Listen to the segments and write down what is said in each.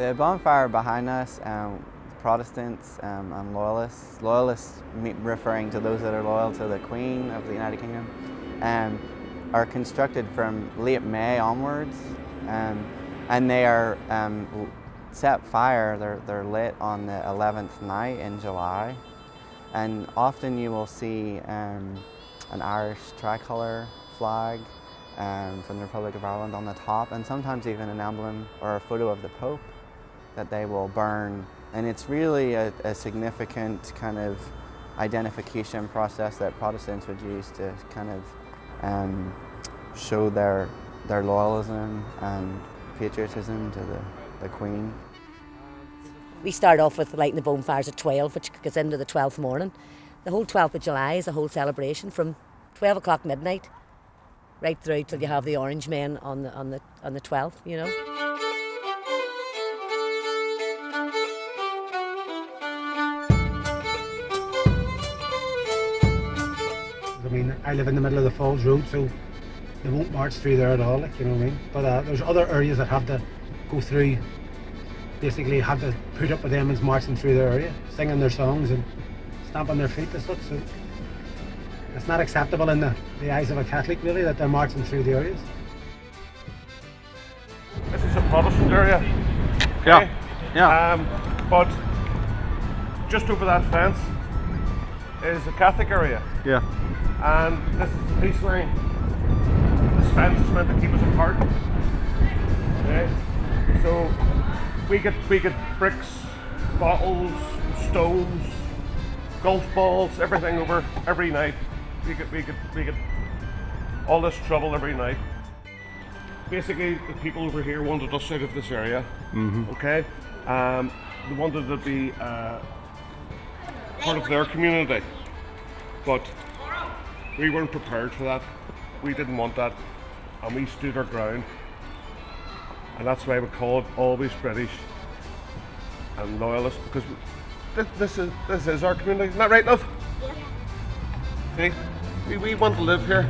The bonfire behind us, Protestants and Loyalists, referring to those that are loyal to the Queen of the United Kingdom, are constructed from late May onwards, and they are set fire. They're lit on the 11th night in July, and often you will see an Irish tricolour flag from the Republic of Ireland on the top, and sometimes even an emblem or a photo of the Pope that they will burn. And it's really a significant kind of identification process that Protestants would use to kind of show their loyalism and patriotism to the Queen. We start off with lighting the bonfires at 12, which goes into the 12th morning. The whole 12th of July is a whole celebration from 12 o'clock midnight right through till you have the Orange Men on the 12th, you know. I mean, I live in the middle of the Falls Road, so they won't march through there at all, like, you know what I mean? But there's other areas that have to go through, basically have to put up with them as marching through their area, singing their songs and stamping their feet and such. So it's not acceptable in the eyes of a Catholic, really, that they're marching through the areas. This is a Protestant area. Okay? Yeah. But just over that fence is a Catholic area. Yeah. And this is the peace line. This fence is meant to keep us apart. Okay? So we get bricks, bottles, stones, golf balls, everything over every night. We get all this trouble every night. Basically, the people over here wanted us out of this area. Mm-hmm. Okay? They wanted to be part of their community, but we weren't prepared for that. We didn't want that, and we stood our ground. And that's why we call it always British and loyalist, because this is our community. Isn't that right, love? Yeah. See, we want to live here,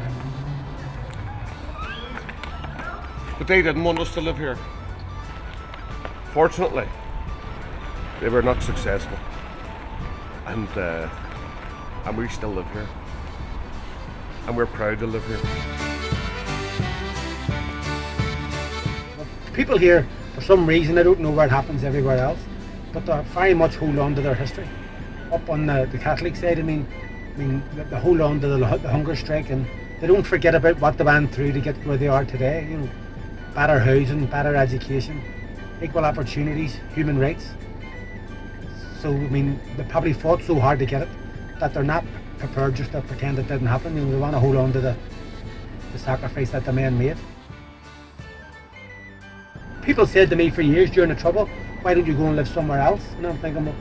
but they didn't want us to live here. Fortunately, they were not successful, and we still live here, and we're proud to live here. People here, for some reason, I don't know where it happens everywhere else, but they very much hold on to their history. Up on the Catholic side, I mean, they hold on to the hunger strike, and they don't forget about what they went through to get where they are today. You know, better housing, better education, equal opportunities, human rights. So I mean, they probably fought so hard to get it that they're not prepared just to pretend it didn't happen. You know, they want to hold on to the sacrifice that the men made. People said to me for years during the Trouble, why don't you go and live somewhere else? And I'm thinking, well,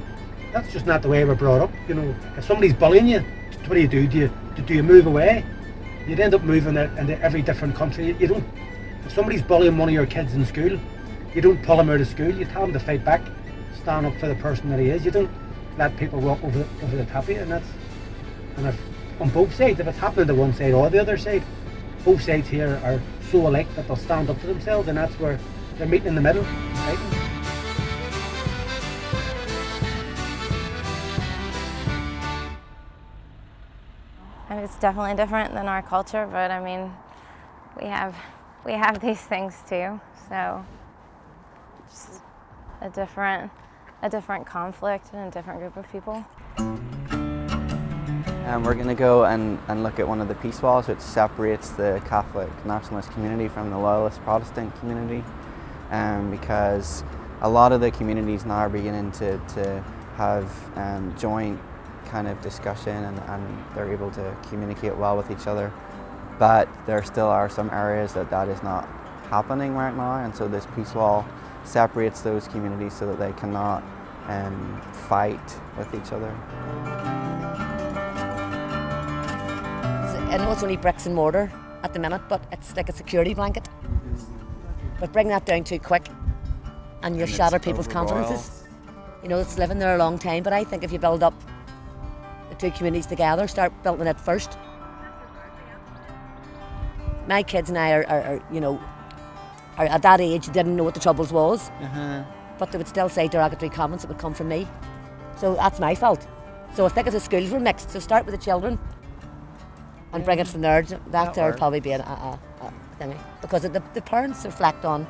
that's just not the way we're brought up. You know, if somebody's bullying you, what do? Do you move away? You'd end up moving into every different country. You don't. If somebody's bullying one of your kids in school, you don't pull him out of school. You tell him to fight back, stand up for the person that he is. You don't let people walk over the top of you. And if on both sides, if it's happening to one side or the other side, both sides here are so alike that they'll stand up for themselves, and that's where they're meeting in the middle. Right? And it's definitely different than our culture, but I mean, we have these things too. So just a different conflict and a different group of people. We're going to go and look at one of the peace walls, which separates the Catholic nationalist community from the loyalist Protestant community, because a lot of the communities now are beginning to have joint kind of discussion, and they're able to communicate well with each other, but there still are some areas that is not happening right now, and so this peace wall separates those communities so that they cannot fight with each other. I know it's only bricks and mortar at the minute, but it's like a security blanket. But bring that down too quick and you'll shatter people's confidences. You know, it's living there a long time, but I think if you build up the two communities together, start building it first. My kids and I are at that age, didn't know what the Troubles was. but they would still say derogatory comments that would come from me. So that's my fault. So I think if the schools were mixed, so start with the children and bring it from there. That there would probably be a thingy. Because the parents reflect on,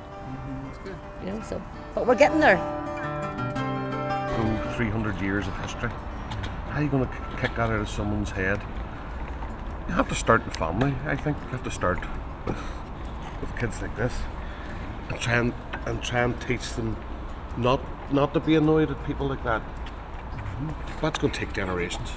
you know, so. But we're getting there. 300 years of history. How are you going to kick that out of someone's head? You have to start in the family, I think. You have to start with kids like this and try and teach them not to be annoyed at people like that. That's going to take generations.